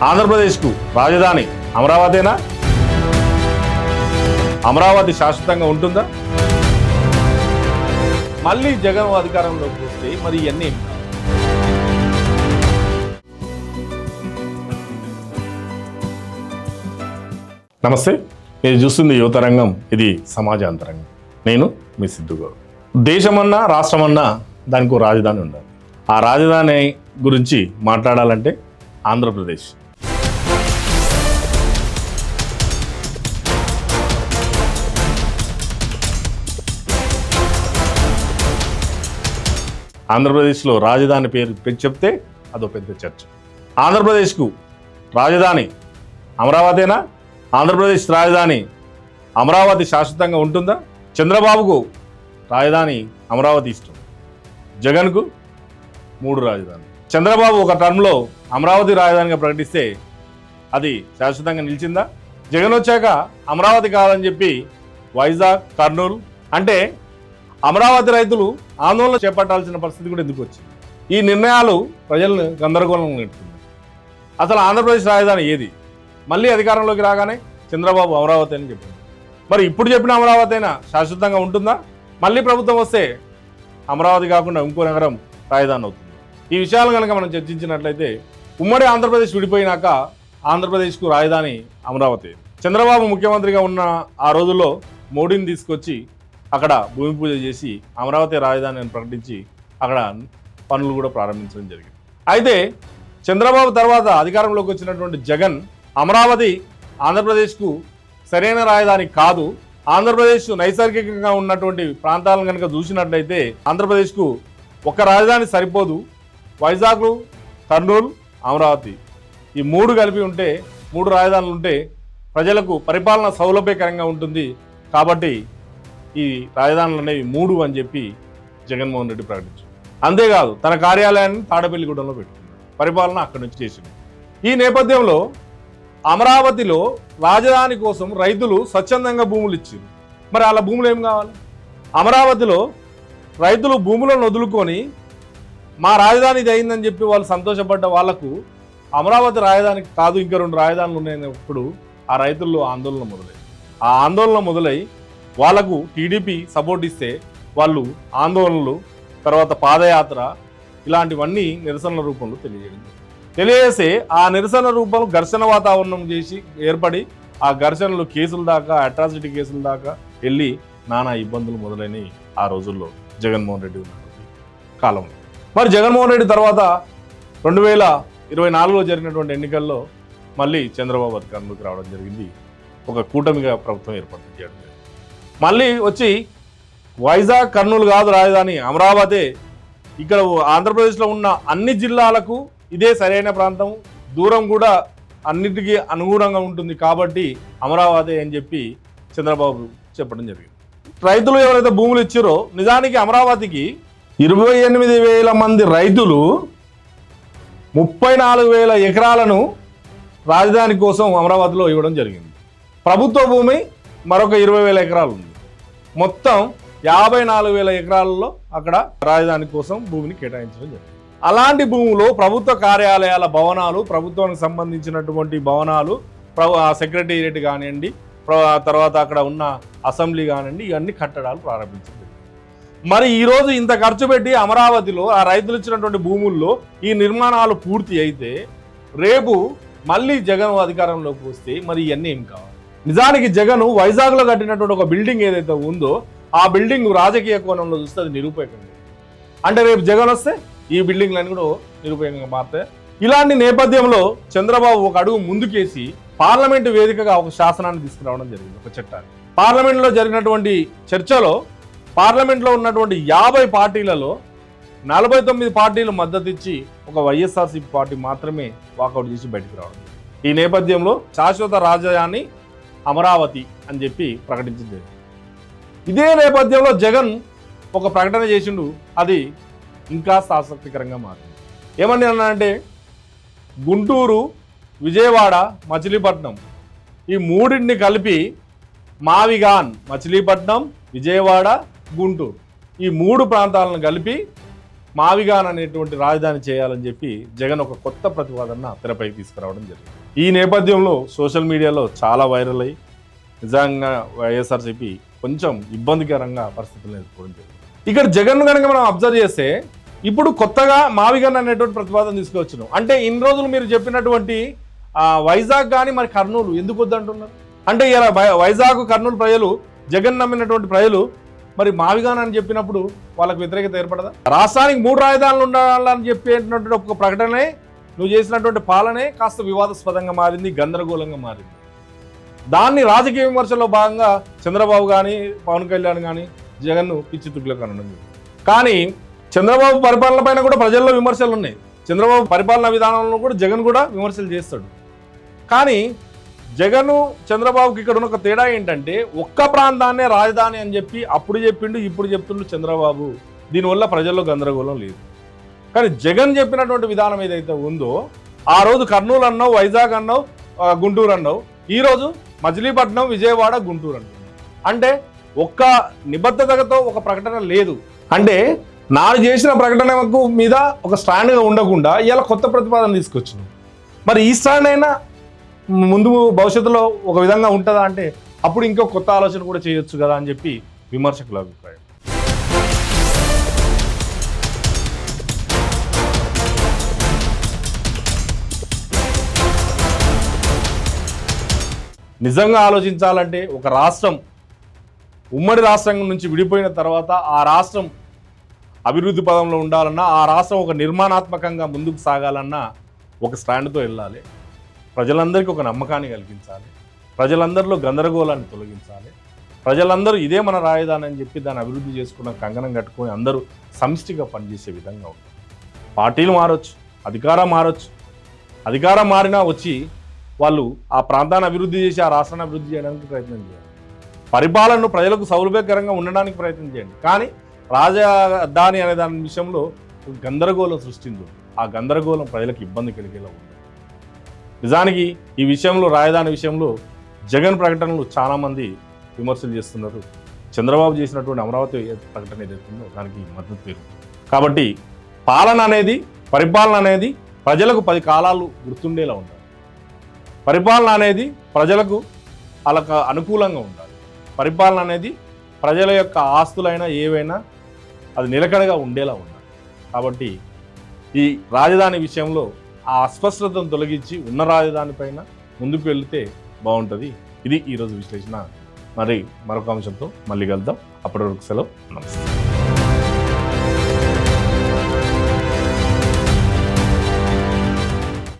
ఆంధ్రప్రదేశ్కు రాజధాని అమరావతేనా? అమరావతి శాశ్వతంగా ఉంటుందా? మళ్ళీ జగన్ అధికారంలోకి వస్తే మరి ఇవన్నీ నమస్తే, మీరు చూస్తుంది యువతరంగం, ఇది సమాజాంతరంగం. నేను మీ సిద్ధుగౌడ్. దేశమన్నా రాష్ట్రమన్నా దానికి ఒక రాజధాని ఉండాలి. ఆ రాజధాని గురించి మాట్లాడాలంటే ఆంధ్రప్రదేశ్. ఆంధ్రప్రదేశ్లో రాజధాని పేరు చెప్తే అదో పెద్ద చర్చ. ఆంధ్రప్రదేశ్కు రాజధాని అమరావతేనా? ఆంధ్రప్రదేశ్ రాజధాని అమరావతి శాశ్వతంగా ఉంటుందా? చంద్రబాబుకు రాజధాని అమరావతి ఇష్టం, జగన్కు 3 రాజధానులు. చంద్రబాబు ఒక టర్మ్లో అమరావతి రాజధానిగా ప్రకటిస్తే అది శాశ్వతంగా నిలిచిందా? జగన్ వచ్చాక అమరావతి కాదని చెప్పి వైజాగ్, కర్నూలు అంటే అమరావతి రైతులు ఆందోళన చేపట్టాల్సిన పరిస్థితి కూడా ఎందుకు వచ్చింది? ఈ నిర్ణయాలు ప్రజలను గందరగోళం నెడుతున్నాయి. అసలు ఆంధ్రప్రదేశ్ రాజధాని ఏది? మళ్ళీ అధికారంలోకి రాగానే చంద్రబాబు అమరావతి అని చెప్పింది. మరి ఇప్పుడు చెప్పిన అమరావతి అయినా శాశ్వతంగా ఉంటుందా? మళ్ళీ ప్రభుత్వం వస్తే అమరావతి కాకుండా ఇంకో నగరం రాజధాని అవుతుంది. ఈ విషయాలు కనుక మనం చర్చించినట్లయితే ఉమ్మడి ఆంధ్రప్రదేశ్ విడిపోయినాక ఆంధ్రప్రదేశ్కు రాజధాని అమరావతి. చంద్రబాబు ముఖ్యమంత్రిగా ఉన్న ఆ రోజుల్లో మోడీని తీసుకొచ్చి అక్కడ భూమి పూజ చేసి అమరావతి రాజధాని అని ప్రకటించి అక్కడ పనులు కూడా ప్రారంభించడం జరిగింది. అయితే చంద్రబాబు తర్వాత అధికారంలోకి వచ్చినటువంటి జగన్ అమరావతి ఆంధ్రప్రదేశ్కు సరైన రాజధాని కాదు, ఆంధ్రప్రదేశ్ నైసర్గికంగా ఉన్నటువంటి ప్రాంతాలను కనుక చూసినట్లయితే ఆంధ్రప్రదేశ్కు ఒక రాజధాని సరిపోదు, వైజాగ్, కర్నూలు, అమరావతి ఈ 3 కలిపి ఉంటే 3 రాజధానులు ఉంటే ప్రజలకు పరిపాలన సౌలభ్యకరంగా ఉంటుంది. కాబట్టి ఈ రాజధానులు అనేవి 3 అని చెప్పి జగన్మోహన్ రెడ్డి ప్రకటించారు. అంతేకాదు తన కార్యాలయాన్ని తాడపల్లిగూడెంలో పెట్టుకున్నాడు, పరిపాలన అక్కడి నుంచి చేసింది. ఈ నేపథ్యంలో అమరావతిలో రాజధాని కోసం రైతులు స్వచ్ఛందంగా భూములు ఇచ్చారు. మరి అలా భూములు ఏం కావాలి? అమరావతిలో రైతులు భూములను వదులుకొని మా రాజధాని ఇది అయిందని చెప్పి వాళ్ళు సంతోషపడ్డ వాళ్లకు అమరావతి రాజధాని కాదు ఇంకా 2 రాజధానులు ఉన్నాయన్నప్పుడు ఆ రైతుల్లో ఆందోళన మొదలై వాళ్లకు టీడీపీ సపోర్ట్ ఇస్తే వాళ్ళు ఆందోళనలు, తర్వాత పాదయాత్ర ఇలాంటివన్నీ నిరసనల రూపంలో తెలియజేస్తే ఆ నిరసన రూపంలో ఘర్షణ వాతావరణం చేసి ఏర్పడి ఆ ఘర్షణలు కేసుల దాకా, అట్రాసిటీ కేసుల దాకా వెళ్ళి నానా ఇబ్బందులు మొదలైనవి ఆ రోజుల్లో జగన్మోహన్ రెడ్డి ఉన్నటువంటి కాలంలో. మరి జగన్మోహన్ రెడ్డి తర్వాత 2024లో జరిగినటువంటి ఎన్నికల్లో మళ్ళీ చంద్రబాబు అధికారంలోకి రావడం జరిగింది. ఒక కూటమిగా ప్రభుత్వం ఏర్పాటు చేయడం జరిగింది. మళ్ళీ వచ్చి వైజాగ్, కర్నూలు కాదు రాజధాని అమరావతి, ఇక్కడ ఆంధ్రప్రదేశ్లో ఉన్న అన్ని జిల్లాలకు ఇదే సరైన ప్రాంతం, దూరం కూడా అన్నిటికీ అనుగుణంగా ఉంటుంది కాబట్టి అమరావతి అని చెప్పి చంద్రబాబు చెప్పడం జరిగింది. రైతులు ఎవరైతే భూములు ఇచ్చారో నిజానికి అమరావతికి 28,000 మంది రైతులు 34,000 ఎకరాలను రాజధాని కోసం అమరావతిలో ఇవ్వడం జరిగింది. ప్రభుత్వ భూమి మరొక 20,000 ఎకరాలు ఉంది. మొత్తం 54,000 ఎకరాలలో అక్కడ రాజధాని కోసం భూమిని కేటాయించడం జరిగింది. అలాంటి భూములో ప్రభుత్వ కార్యాలయాల భవనాలు, ప్రభుత్వానికి సంబంధించినటువంటి భవనాలు, సెక్రటేరియట్ కానివ్వండి, తర్వాత అక్కడ ఉన్న అసెంబ్లీ కానివ్వండి, ఇవన్నీ కట్టడాలు ప్రారంభించింది. మరి ఈరోజు ఇంత ఖర్చు పెట్టి అమరావతిలో ఆ రైతులు ఇచ్చినటువంటి భూముల్లో ఈ నిర్మాణాలు పూర్తి అయితే రేపు మళ్ళీ జగన్ అధికారంలోకి వస్తే మరి ఇవన్నీ ఏం కావాలి? నిజానికి జగన్ వైజాగ్లో కట్టినటువంటి ఒక బిల్డింగ్ ఏదైతే ఉందో ఆ బిల్డింగ్ రాజకీయ కోణంలో చూస్తే అది నిరూపకంగా, అంటే రేపు జగన్ వస్తే ఈ బిల్డింగ్లన్నీ కూడా నిరుపయోగంగా మారుతాయి. ఇలాంటి నేపథ్యంలో చంద్రబాబు ఒక అడుగు ముందుకేసి పార్లమెంటు వేదికగా ఒక శాసనాన్ని తీసుకురావడం జరిగింది, ఒక చట్టాన్ని. పార్లమెంట్లో జరిగినటువంటి చర్చలో పార్లమెంట్లో ఉన్నటువంటి 50 పార్టీలలో 49 పార్టీలు మద్దతు ఇచ్చి ఒక వైఎస్ఆర్సీపీ పార్టీ మాత్రమే వాకౌట్ చేసి బయటకు రావడం. ఈ నేపథ్యంలో శాశ్వత రాజధాని అమరావతి అని చెప్పి ప్రకటించింది. ఇదే నేపథ్యంలో జగన్ ఒక ప్రకటన చేసిండు, అది ఇంకా ఆసక్తికరంగా మారింది. ఏమని అన్నానంటే గుంటూరు, విజయవాడ, మచిలీపట్నం ఈ 3ని కలిపి మావిగాన్, మచిలీపట్నం, విజయవాడ, గుంటూరు ఈ 3 ప్రాంతాలను కలిపి మావిగాన్ అనేటువంటి రాజధాని చేయాలని చెప్పి జగన్ ఒక కొత్త ప్రతిపాదన తెరపైకి తీసుకురావడం జరిగింది. ఈ నేపథ్యంలో సోషల్ మీడియాలో చాలా వైరల్ అయ్యి నిజంగా వైఎస్ఆర్సీపీ కొంచెం ఇబ్బందికరంగా పరిస్థితులను ఎదుర్కోవడం జరిగింది. ఇక్కడ జగన్ కనుక మనం అబ్జర్వ్ చేస్తే ఇప్పుడు కొత్తగా మావిగాన్ అనేటువంటి ప్రతిపాదన తీసుకొచ్చాను. అంటే ఇన్ని రోజులు మీరు చెప్పినటువంటి వైజాగ్ కానీ మరి కర్నూలు ఎందుకు వద్దంటున్నారు? అంటే ఇలా వైజాగ్ కర్నూలు ప్రజలు జగన్ నమ్మినటువంటి ప్రజలు మరి మావిగాన్ అని చెప్పినప్పుడు వాళ్ళకి వ్యతిరేకత ఏర్పడదా? రాష్ట్రానికి 3 రాజధానులు ఉండాలని చెప్పేటువంటి ఒక ప్రకటనే నువ్వు చేసినటువంటి పాలనే కాస్త వివాదాస్పదంగా మారింది, గందరగోళంగా మారింది. దాన్ని రాజకీయ విమర్శలో భాగంగా చంద్రబాబు కానీ పవన్ కళ్యాణ్ కానీ జగన్ను పిచ్చి తుగ్గులకు అనడం. కానీ చంద్రబాబు పరిపాలన పైన కూడా ప్రజల్లో విమర్శలు ఉన్నాయి. చంద్రబాబు పరిపాలనా విధానంలో కూడా జగన్ కూడా విమర్శలు చేస్తాడు. కానీ జగను చంద్రబాబుకి ఇక్కడ ఉన్న ఒక తేడా ఏంటంటే ఒక్క ప్రాంతాన్నే రాజధాని అని చెప్పి అప్పుడు చెప్పిండు, ఇప్పుడు చెప్తుండు చంద్రబాబు. దీనివల్ల ప్రజల్లో గందరగోళం లేదు. కానీ జగన్ చెప్పినటువంటి విధానం ఏదైతే ఉందో ఆ రోజు కర్నూలు అన్నావు, వైజాగ్ అన్నావు, గుంటూరు అన్నావు, ఈరోజు మచిలీపట్నం, విజయవాడ, గుంటూరు అన్నావు. అంటే ఒక్క నిబద్ధతతో ఒక ప్రకటన లేదు. అంటే నాడు చేసిన ప్రకటనకు మీద ఒక స్టాండ్గా ఉండకుండా ఇలా కొత్త ప్రతిపాదన తీసుకొచ్చినావు. మరి ఈ స్టాండ్ అయినా ముందు భవిష్యత్తులో ఒక విధంగా ఉంటుందా అంటే అప్పుడు ఇంకో కొత్త ఆలోచన కూడా చేయొచ్చు కదా అని చెప్పి విమర్శకుల అభిప్రాయం. నిజంగా ఆలోచించాలంటే ఒక రాష్ట్రం ఉమ్మడి రాష్ట్రం నుంచి విడిపోయిన తర్వాత ఆ రాష్ట్రం అభివృద్ధి పదంలో ఉండాలన్నా, ఆ రాష్ట్రం ఒక నిర్మాణాత్మకంగా ముందుకు సాగాలన్నా ఒక స్టాండ్తో వెళ్ళాలి. ప్రజలందరికీ ఒక నమ్మకాన్ని కల్పించాలి. ప్రజలందరిలో గందరగోళాన్ని తొలగించాలి. ప్రజలందరూ ఇదే మన రాజధాని అని చెప్పి దాన్ని అభివృద్ధి చేసుకున్న కంకణం కట్టుకొని అందరూ సమిష్టిగా పనిచేసే విధంగా ఉంటుంది. పార్టీలు మారొచ్చు, అధికారం మారొచ్చు. అధికారం మారినా వచ్చి వాళ్ళు ఆ ప్రాంతాన్ని అభివృద్ధి చేసి ఆ రాష్ట్రాన్ని అభివృద్ధి చేయడానికి ప్రయత్నం చేయాలి. పరిపాలనను ప్రజలకు సౌలభ్యకరంగా ఉండడానికి ప్రయత్నం చేయండి. కానీ రాజధాని అనే దాని విషయంలో గందరగోళం సృష్టించు. ఆ గందరగోళం ప్రజలకు ఇబ్బంది కలిగేలా ఉంటుంది. నిజానికి ఈ విషయంలో రాజధాని విషయంలో జగన్ ప్రకటనలు చాలామంది విమర్శలు చేస్తున్నారు. చంద్రబాబు చేసినటువంటి అమరావతి ప్రకటన ఏదైతుందో దానికి మద్దతు పెరుగుతుంది. కాబట్టి పాలన అనేది, పరిపాలన అనేది ప్రజలకు 10 కాలాలు గుర్తుండేలా ఉండాలి. పరిపాలన అనేది ప్రజలకు వాళ్ళకు అనుకూలంగా ఉండాలి. పరిపాలన అనేది ప్రజల యొక్క ఆస్తులైనా ఏవైనా అది నిలకడగా ఉండేలా ఉండాలి. కాబట్టి ఈ రాజధాని విషయంలో ఆ అస్పష్టతను తొలగించి ఉన్న రాజధాని పైన ముందుకు వెళితే బాగుంటుంది. ఇది ఈరోజు విశ్లేషణ. మరి మరొక అంశంతో మళ్ళీ కలుద్దాం. అప్పటి వరకు సెలవు. నమస్తే.